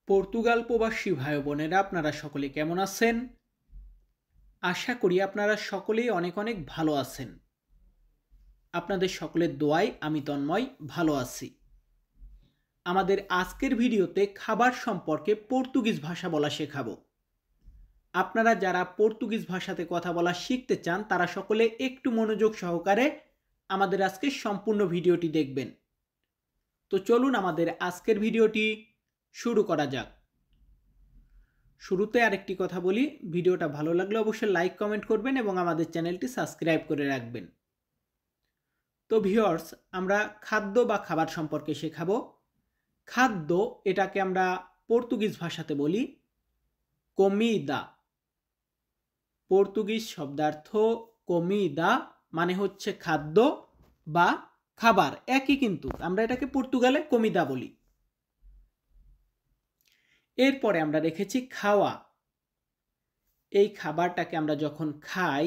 Portugal প্রবাসী ভাই বোনেরা আপনারা সকলে কেমন আছেন? আশা করি আপনারা সকলেই অনেক অনেক ভালো আছেন। আপনাদের সকলের দোয়ায় আমি তন্ময় ভালো আছি। আমাদের আজকের ভিডিওতে খাবার সম্পর্কে পর্তুগিজ ভাষা বলা শেখাবো। আপনারা যারা পর্তুগিজ ভাষাতে কথা বলা শিখতে চান তারা সকলে একটু মনোযোগ সহকারে আমাদের আজকের সম্পূর্ণ ভিডিওটি দেখবেন। তো চলুন আমাদের আজকের ভিডিওটি শুরু করা যাক। শুরুতে আরেকটি কথা বলি, ভিডিওটা ভালো লাগলে অবশ্যই লাইক কমেন্ট করবেন এবং আমাদের চ্যানেলটি সাবস্ক্রাইব করে রাখবেন। তো ভিউয়ার্স, আমরা খাদ্য বা খাবার সম্পর্কে শেখাবো। খাদ্য এটাকে আমরা পর্তুগিজ ভাষাতে বলি কমিদা। পর্তুগিজ শব্দার্থ কমিদা মানে হচ্ছে খাদ্য বা খাবার, একই কিন্তু আমরা এটাকে পর্তুগালে কমিদা বলি। এরপরে আমরা রেখেছি খাওয়া। এই খাবারটাকে আমরা যখন খাই,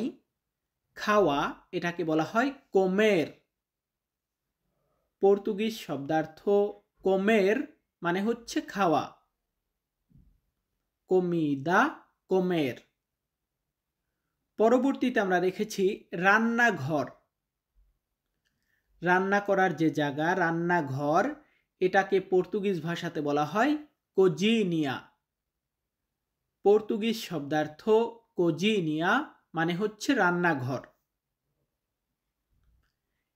খাওয়া এটাকে বলা হয় কোমের। পর্তুগিজ শব্দার্থ কোমের মানে হচ্ছে খাওয়া, কমিদা কোমের। পরবর্তীতে আমরা রেখেছি রান্নাঘর। রান্না করার যে জায়গা, রান্নাঘর, এটাকে পর্তুগিজ ভাষাতে বলা হয় কোজিনিয়া। পর্তুগিজ শব্দার্থ কোজিনিয়া মানে হচ্ছে রান্নাঘর।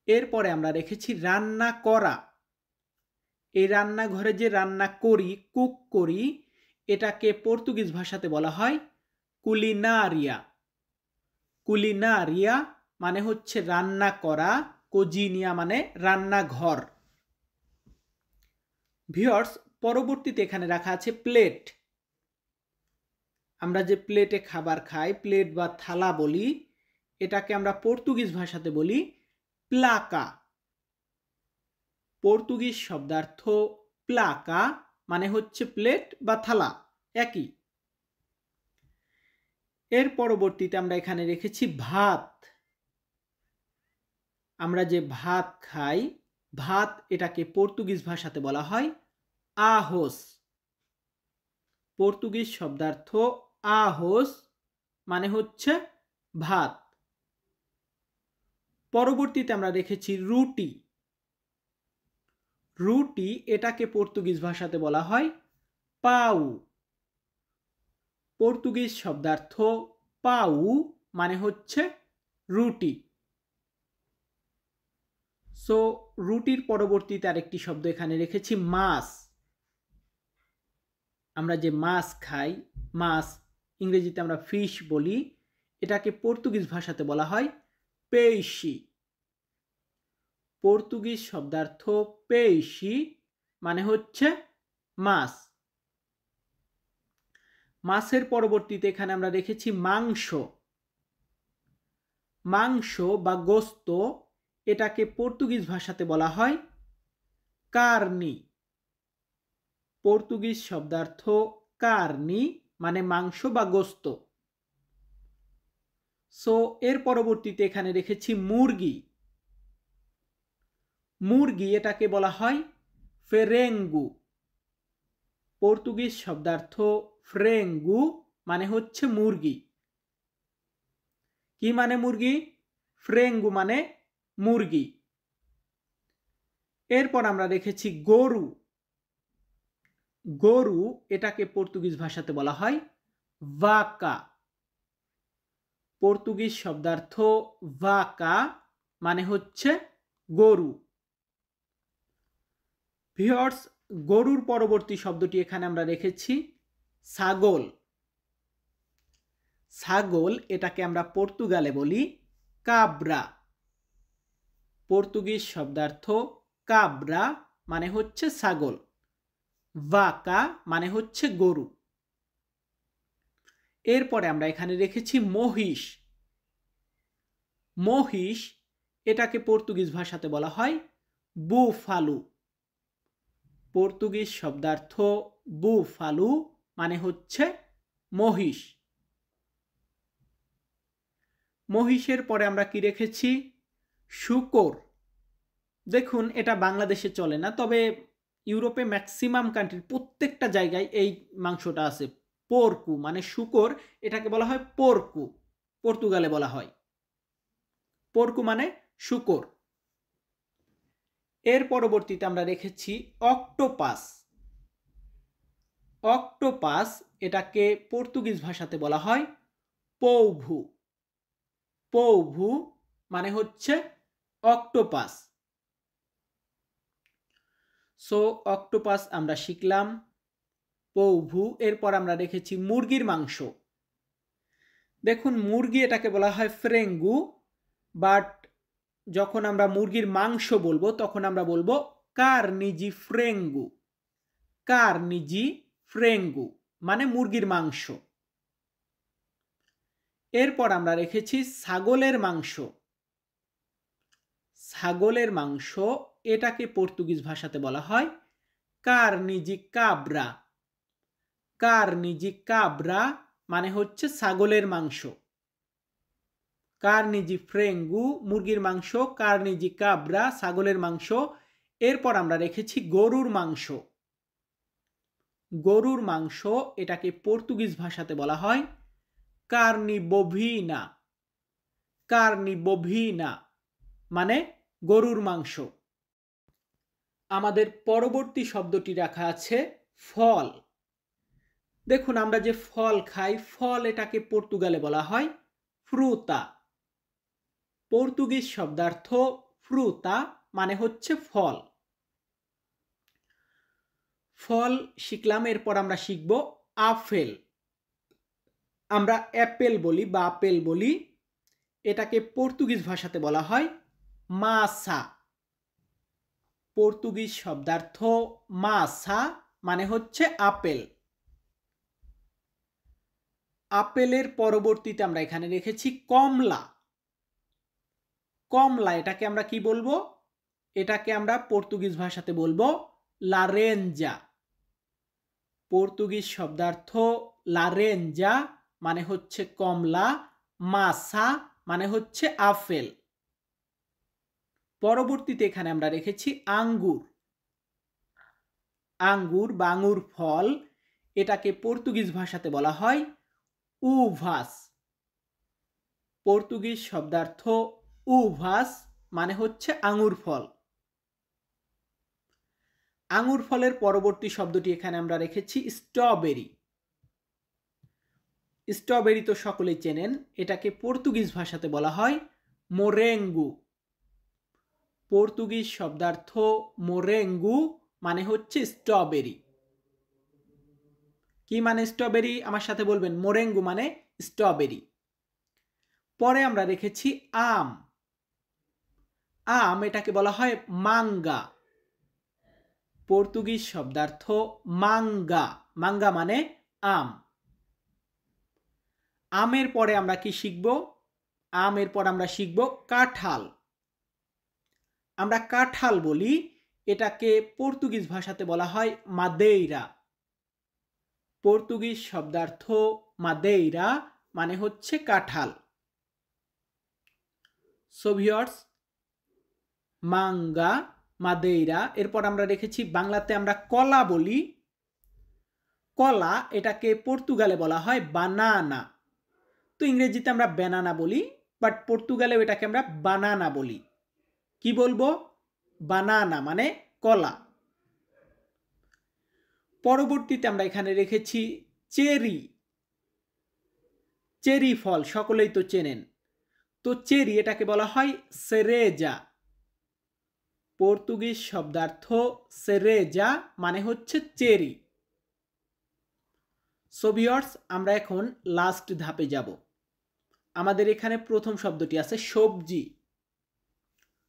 এরপরে আমরা রেখেছি রান্না করা। এই রান্নাঘরে যে রান্না করি, কুক করি, এটাকে পর্তুগিজ ভাষাতে বলা হয় কুলিনারিয়া। কুলিনারিয়া মানে হচ্ছে রান্না করা, কোজিনিয়া মানে রান্নাঘর। ভিউয়ার্স, পরবর্তীতে এখানে রাখা আছে প্লেট। আমরা যে প্লেটে খাবার খাই, প্লেট বা থালা বলি, এটাকে আমরা পর্তুগিজ ভাষাতে বলি প্লাকা। পর্তুগিজ শব্দার্থ প্লাকা মানে হচ্ছে প্লেট বা থালা, একই। এর পরবর্তীতে আমরা এখানে রেখেছি ভাত। আমরা যে ভাত খাই, ভাত এটাকে পর্তুগিজ ভাষাতে বলা হয় আহোস। পর্তুগিজ শব্দার্থ আহোস মানে হচ্ছে ভাত। পরবর্তীতে আমরা রেখেছি রুটি। রুটি এটাকে পর্তুগিজ ভাষাতে বলা হয় পাউ। পর্তুগিজ শব্দার্থ পাউ মানে হচ্ছে রুটি। সো রুটির পরবর্তীতে আরেকটি শব্দ এখানে রেখেছি মাছ। আমরা যে মাছ খাই, মাছ ইংরেজিতে আমরা ফিশ বলি, এটাকে পর্তুগিজ ভাষাতে বলা হয় পেইশি। পর্তুগিজ শব্দার্থ পেইশি মানে হচ্ছে মাছ। মাছের পরবর্তীতে এখানে আমরা রেখেছি মাংস। মাংস বা গোস্ত এটাকে পর্তুগিজ ভাষাতে বলা হয় কার্নি। পর্তুগিজ শব্দার্থ কার্নি মানে মাংস বা গোস্ত। সো এর পরবর্তীতে এখানে রেখেছি মুরগি। মুরগি এটাকে বলা হয় ফেরেঙ্গু। পর্তুগিজ শব্দার্থ ফ্রেঙ্গু মানে হচ্ছে মুরগি। কি মানে মুরগি? ফ্রেঙ্গু মানে মুরগি। এরপর আমরা রেখেছি গরু। গরু এটাকে পর্তুগিজ ভাষাতে বলা হয় ভাকা। পর্তুগিজ শব্দার্থ ভাকা মানে হচ্ছে গরু। ভিউয়ার্স, গরুর পরবর্তী শব্দটি এখানে আমরা রেখেছি ছাগল। ছাগল এটাকে আমরা পর্তুগালে বলি কাবরা। পর্তুগিজ শব্দার্থ কাবরা মানে হচ্ছে ছাগল, ভাকা মানে হচ্ছে গরু। এরপরে আমরা এখানে রেখেছি মহিষ। মহিষ এটাকে পর্তুগিজ ভাষাতে বলা হয় বুফালু। পর্তুগিজ শব্দার্থ বুফালু মানে হচ্ছে মহিষ। মহিষের পরে আমরা কি রেখেছি? শূকর। দেখুন, এটা বাংলাদেশে চলে না, তবে ইউরোপে ম্যাক্সিমাম কান্ট্রির প্রত্যেকটা জায়গায় এই মাংসটা আছে। পোরকু মানে শূকর, এটাকে বলা হয় পোরকু, পর্তুগালে বলা হয়। পোরকু মানে শূকর। এর পরবর্তীতে আমরা রেখেছি অক্টোপাস। অক্টোপাস এটাকে পর্তুগিজ ভাষাতে বলা হয় পৌভু। পৌভু মানে হচ্ছে অক্টোপাস। সো অক্টোপাস আমরা শিখলাম, পৌভু। এরপর আমরা রেখেছি মুরগির মাংস। দেখুন মুরগি এটাকে বলা হয় ফ্রেঙ্গু, বাট যখন আমরা মুরগির মাংস বলবো তখন আমরা বলবো কার্নিজি ফ্রেঙ্গু। কার্নিজি ফ্রেঙ্গু মানে মুরগির মাংস। এরপর আমরা রেখেছি ছাগলের মাংস। ছাগলের মাংস এটাকে পর্তুগিজ ভাষাতে বলা হয় কার্নিজি কাব্রা। কার্নিজি কাব্রা মানে হচ্ছে ছাগলের মাংস। কার্নিজি ফ্রেঙ্গু মুরগির মাংস, কার্নিজি কাব্রা ছাগলের মাংস। এরপর আমরা রেখেছি গরুর মাংস। গরুর মাংস এটাকে পর্তুগিজ ভাষাতে বলা হয় কার্নি বোভিনা। কার্নি বোভিনা মানে গরুর মাংস। আমাদের পরবর্তী শব্দটি রাখা আছে ফল। দেখুন আমরা যে ফল খাই, ফল এটাকে পর্তুগালে বলা হয় ফ্রুতা। পর্তুগিজ শব্দার্থ ফ্রুতা মানে হচ্ছে ফল। ফল শিখলাম। এরপর আমরা শিখব আপেল। আমরা অ্যাপেল বলি বা আপেল বলি, এটাকে পর্তুগিজ ভাষাতে বলা হয় মাসা। পর্তুগিজ শব্দার্থ মাসা মানে হচ্ছে আপেল। আপেলের পরবর্তীতে আমরা এখানে রেখেছি কমলা। কমলা এটাকে আমরা কি বলবো? এটাকে আমরা পর্তুগিজ ভাষাতে বলবো লারেঞ্জা। পর্তুগিজ শব্দার্থ লারেঞ্জা মানে হচ্ছে কমলা, মাসা মানে হচ্ছে আপেল। পরবর্তীতে এখানে আমরা রেখেছি আঙ্গুর। আঙ্গুর বা আঙ্গুর ফল এটাকে পর্তুগিজ ভাষাতে বলা হয় উভাস। পর্তুগিজ শব্দার্থ উভাস মানে হচ্ছে আঙ্গুর ফল। আঙ্গুর ফলের পরবর্তী শব্দটি এখানে আমরা রেখেছি স্ট্রবেরি। স্ট্রবেরি তো সকলেই চেনেন, এটাকে পর্তুগিজ ভাষাতে বলা হয় মোরেঙ্গু। পর্তুগিজ শব্দার্থ মোরেঙ্গু মানে হচ্ছে স্ট্রবেরি। কি মানে স্ট্রবেরি? আমার সাথে বলবেন মোরেঙ্গু মানে স্ট্রবেরি। পরে আমরা রেখেছি আম। আম এটাকে বলা হয় মাঙ্গা। পর্তুগিজ শব্দার্থ মাঙ্গা। মাঙ্গা মানে আম। আমের পরে আমরা কি শিখব? আমের পর আমরা শিখব কাঁঠাল। আমরা কাঁঠাল বলি, এটাকে পর্তুগিজ ভাষাতে বলা হয় মাদেইরা। পর্তুগিজ শব্দার্থ মাদেইরা মানে হচ্ছে কাঁঠাল। So viewers, manga, Madeira. এরপর আমরা রেখেছি বাংলাতে আমরা কলা বলি। কলা এটাকে পর্তুগালে বলা হয় বানানা। তো ইংরেজিতে আমরা ব্যানানা বলি, বাট পর্তুগালেও এটাকে আমরা বানানা বলি। কি বলবো? বানানা মানে কলা। পরবর্তীতে আমরা এখানে রেখেছি চেরি। চেরি ফল সকলেই তো চেনেন। তো চেরি এটাকে বলা হয় সেরেজা। পর্তুগিজ শব্দার্থ সেরেজা মানে হচ্ছে চেরি। সো ভিউয়ার্স, আমরা এখন লাস্ট ধাপে যাব। আমাদের এখানে প্রথম শব্দটি আছে সবজি।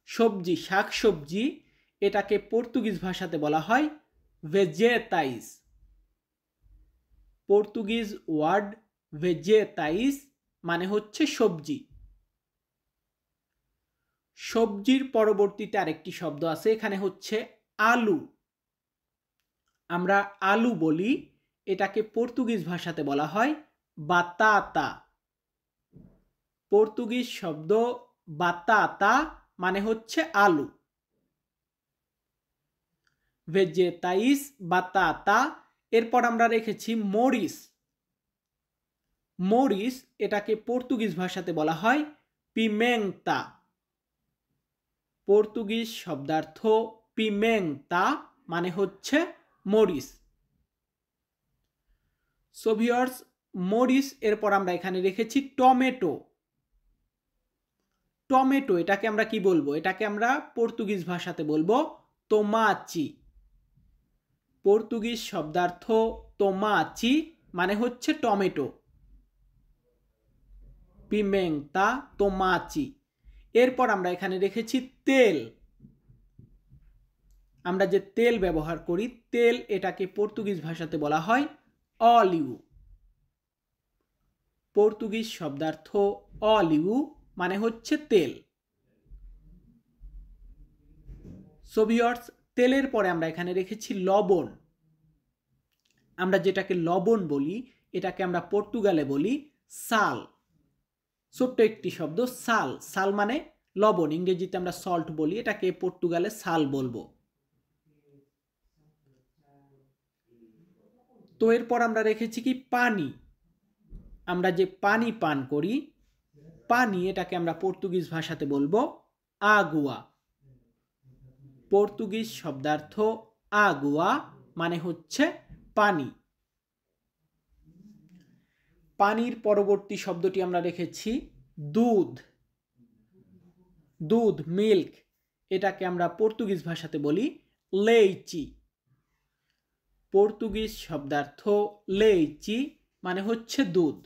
সবজি, শাকসবজি, এটাকে পর্তুগিজ ভাষাতে বলা হয় ভেজেতাইস। পর্তুগিজ ওয়ার্ড ভেজেতাইস মানে হচ্ছে সবজি। সবজির পরবর্তীতে আরেকটি শব্দ আছে, এখানে হচ্ছে আলু। আমরা আলু বলি, এটাকে পর্তুগিজ ভাষাতে বলা হয় বাতাতা। পর্তুগিজ শব্দ বাতাতা মানে হচ্ছে আলু। ভেজেতাইস, বাতাতা। এরপর আমরা রেখেছি মরিস। মরিস এটাকে পর্তুগিজ ভাষাতে বলা হয় পিমেন্তা। পর্তুগিজ শব্দার্থ পিমেন্তা মানে হচ্ছে মরিস। সো ভিউয়ার্স, মরিস এরপর আমরা এখানে রেখেছি টমেটো। টমেটো এটাকে আমরা কি বলবো? এটাকে আমরা পর্তুগিজ ভাষাতে বলবো তোমাচি। পর্তুগিজ শব্দার্থ তোমাচি মানে হচ্ছে টমেটো। পিমেন্তা, তোমাচি। এরপর আমরা এখানে রেখেছি তেল। আমরা যে তেল ব্যবহার করি, তেল এটাকে পর্তুগিজ ভাষাতে বলা হয় অলিউ। পর্তুগিজ শব্দার্থ অলিউ মানে হচ্ছে তেল। সো ভিউয়ার্স, তেলের পরে আমরা এখানে রেখেছি লবণ। আমরা যেটাকে লবণ বলি এটাকে আমরা পর্তুগালে বলি সাল। ছোট্ট একটি শব্দ সাল। সাল মানে লবণ, ইংরেজিতে আমরা সল্ট বলি, এটাকে পর্তুগালে সাল বলবো। তো এরপর আমরা রেখেছি কি পানি। আমরা যে পানি পান করি, পানি এটাকে আমরা পর্তুগিজ ভাষাতে বলবো আগুয়া। পর্তুগিজ শব্দার্থ আগুয়া মানে হচ্ছে পানি। পানির পরবর্তী শব্দটি আমরা রেখেছি দুধ। দুধ, মিল্ক, এটাকে আমরা পর্তুগিজ ভাষাতে বলি লেইচি। পর্তুগিজ শব্দার্থ লেইচি মানে হচ্ছে দুধ।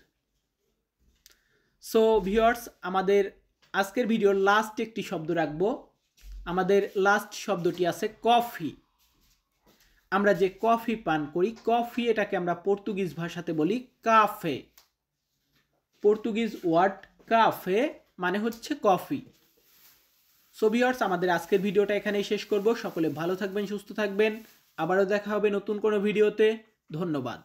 সো ভিউয়ার্স, আমাদের আজকের ভিডিওর লাস্ট একটি শব্দ রাখবো। আমাদের লাস্ট শব্দটি আছে কফি। আমরা যে কফি পান করি, কফি এটাকে আমরা পর্তুগিজ ভাষাতে বলি কাফে। পর্তুগিজ ওয়ার্ড কাফে মানে হচ্ছে কফি। সো ভিউয়ার্স, আমাদের আজকের ভিডিওটা এখানেই শেষ করব। সকলে ভালো থাকবেন, সুস্থ থাকবেন। আবারও দেখা হবে নতুন কোনো ভিডিওতে। ধন্যবাদ।